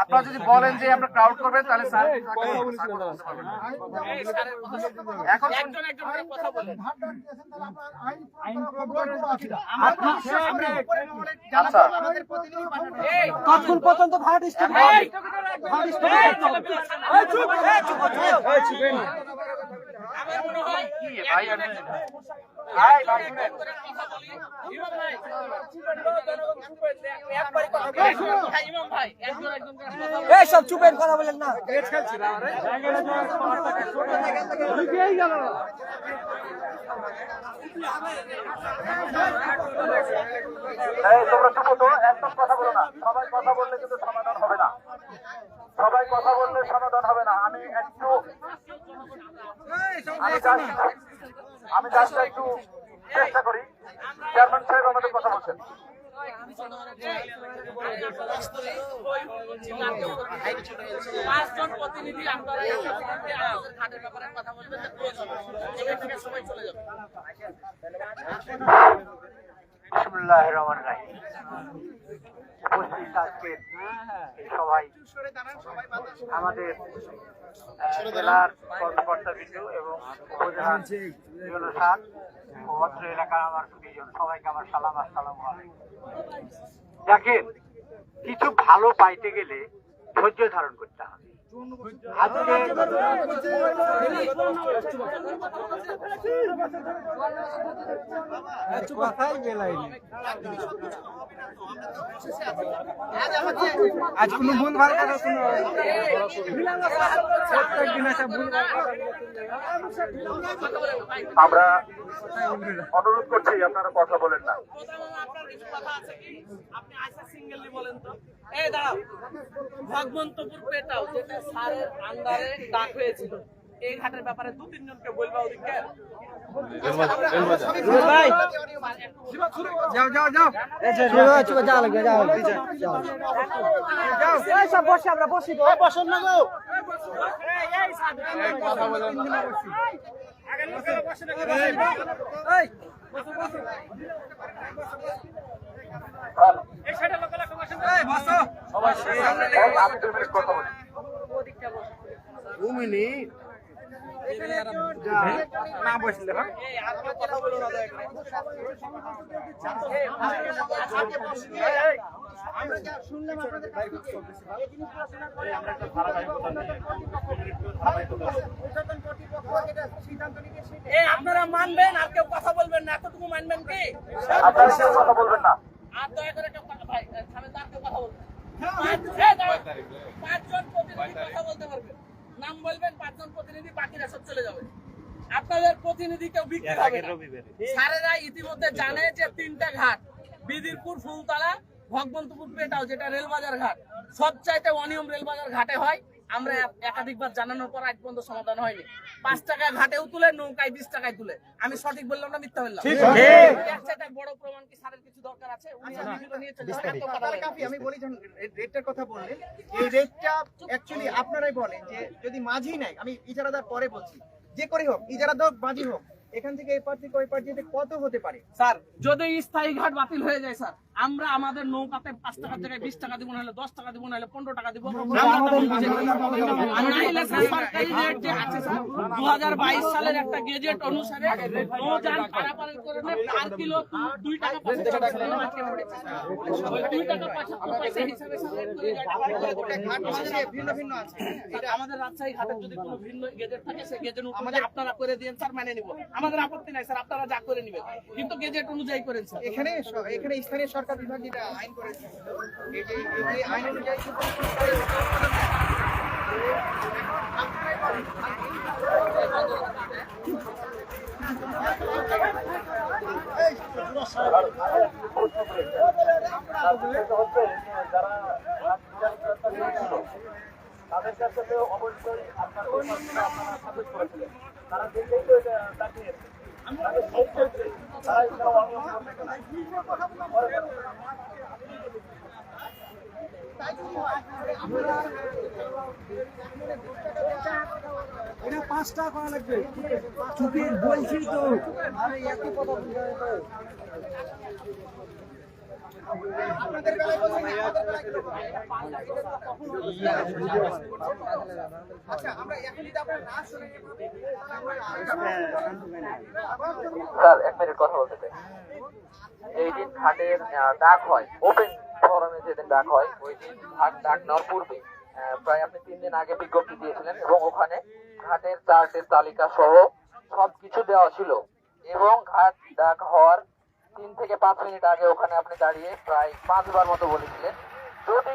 আপনারা যদি বলেন যে আমরা ক্রাউড করবেন তাহলে স্যার এখন কথা বলেন। আচ্ছা তখন পর্যন্ত ভাড়া ডিস্ট্রিক্ট আমার মনে হয় কি ভাই ইমাম ভাই একজন এই সব চুপের কথা বলেন না তোমরা চুপ তো একদম কথা বলো না সবাই কথা বললে কিন্তু সমাধান হবে না সবাই কথা বললে সমাধান হবে না আমি জাস্ট একটু চেষ্টা করি চেয়ারম্যান সাহেব আমাদের কথা বলছেন পাঁচজন প্রতিনিধি আপনারা ঘাটের ব্যাপারে কথা বলবেন এখান থেকে সবাই চলে যাবে। বিসমিল্লাহির রহমানির রহিম উপস্থিত আজকের এই সভায় আমাদের জেলার কর্মকর্তাবৃন্দ এবং উপজেলার জনসাধারণ ও অত্র এলাকার আমার প্রিয়জন সবাইকে আমার সালাম আসসালামু আলাইকুম। দেখেন কিছু ভালো পাইতে গেলে ধৈর্য ধারণ করতে হবে। আজ কোনো ভুল ভাল কথা কোনো আমরা অনুরোধ করছি আপনারা কথা বলেন না। আপনার কিছু কথা আছে কি? আপনি আইসা সিঙ্গেললি বলেন তো। এই দাঁড়াও, ভগবন্তপুর পেটাও যেটা স্যারের আন্ডারে ডাক হয়েছিল, এই ঘাটের ব্যাপারে 2-3 জনকে বলবা ওদিকে। ভাই যাও যাও যাও চলো যাও লাগবে যাও যাও এই সব বসে আমরা বসি তো বসুন না গো এই স্যার কথা বলেন না। আগে লোকেরা বসে না এই এই সাইডে লোকেরা বসে এই বসো সবাই আমি 2 মিনিট কথা বলি। ওদিকটা বসে। 2 মিনিট না বসলে হয় এই আর কথা বলো না দয়া করে। আমরা যা শুনলাম আপনাদের কাছ থেকে এই জিনিসগুলো শোনার পরে আমরা একটা ধারাবাহিকতা নিয়ে ঊর্ধ্বতন কর্তৃপক্ষ যেটা সিদ্ধান্ত নিতে সেটা এই আপনারা মানবেন আর কেউ কথা বলবেন না, এতটুকু মানবেন কি? আপনারা কেউ কথা বলবেন না। আর দয়া করে কেউ ভাই সামনে তার কেউ কথা বলবেন। পাঁচজন প্রতিনিধি কথা বলতে পারবেন, নাম বলবেন, 5 জন প্রতিনিধি, বাকিরা সব চলে যাবে। আপনাদের প্রতিনিধি কেউ বিক্রি হবে না। স্যারেরা ইতিমধ্যে জানে যে 3টা ঘাট, বিদিরপুর, ফুলতলা, ভগবন্তপুর পেটাও যেটা রেলবাজার ঘাট সবচাইতে অনিয়ম রেলবাজার ঘাটে হয়। আমরা একাধিকবার জানানোর পর আজ পর্যন্ত সমাধান হয়নি। 5 টাকা ঘাটেও তুলে, নৌকায় 20 টাকায় তুলে। আমি সঠিক বললাম না মিথ্যা বললাম? এর চাইতে বড় প্রমাণ কি স্যারের কিছু দরকার আছে? উনি ভিডিও নিয়ে চলে যান, এত কথা বলেন। কাফি আমি বলি যখন রেটটার কথা বললেন এই রেটটা অ্যাকচুয়ালি আপনারাই বলেন যে যদি মাঝি নাই, আমি ইজারাদার পরে বলছি, যে করে হোক ইজারাদার মাঝি হোক, এখান থেকে এই পার থেকে ওই পার যেতে কত হতে পারে? স্যার যদি স্থায়ী ঘাট বাতিল হয়ে যায় স্যার, আমরা আমাদের নৌকাতে 5 টাকার জায়গায় 20 টাকা দিব, নাহলে 10 টাকা দিব, নাহলে 15 টাকা দিব। সরকারি রেট যে আছে স্যার 2022 সালের একটা গেজেট অনুসারে নৌযান পারাপারের কারণে পার কিলো 2 টাকা 75 পয়সা মার্কেট পড়েছে। ওই 2 টাকা 75 পয়সা হিসাবে ঘাট বিশেষে ভিন্ন ভিন্ন আছে। এটা আমাদের রাজশাহী ঘাটের যদি কোনো ভিন্ন গেজেট থাকে সেই গেজেট অনুযায়ী আপনারা করে দিন স্যার, মানে নিব। আমাদের আপত্তি নাই স্যার, আপনারা যা করে নেবেন, কিন্তু গেজেট অনুযায়ী করেন স্যার। এখানে স্থানীয় সরকার বিভাগ যেটা আইন করেছে, এই যে আইন অনুযায়ী তাদের কাছে অবশ্যই আপনার সাবমিট করেছিলেন, তারা দেখেই তো এটা তাকিয়েছে। এটা 5 টাকা করা লাগবে চুপের বলছি তো আরে একই কথা আপনাদের বেলায় বলছি না, আমাদের বেলায় কিরকম? আচ্ছা, আমরা এখন যদি আপনার না শুনে স্যার 1 মিনিট কথা বলতে চাই। এই দিন ঘাটের ডাক হয়, ওপেন ফোরামে যেদিন ডাক হয়, ওই দিন ঘাট ডাক নেওয়ার পূর্বে প্রায় আপনি 3 দিন আগে বিজ্ঞপ্তি দিয়েছিলেন এবং ওখানে ঘাটের চার্টের তালিকা সহ সবকিছু দেওয়া ছিল এবং ঘাট ডাক হওয়ার 3 থেকে 5 মিনিট আগে ওখানে আপনি দাঁড়িয়ে প্রায় 5 বার মতো বলেছিলেন যদি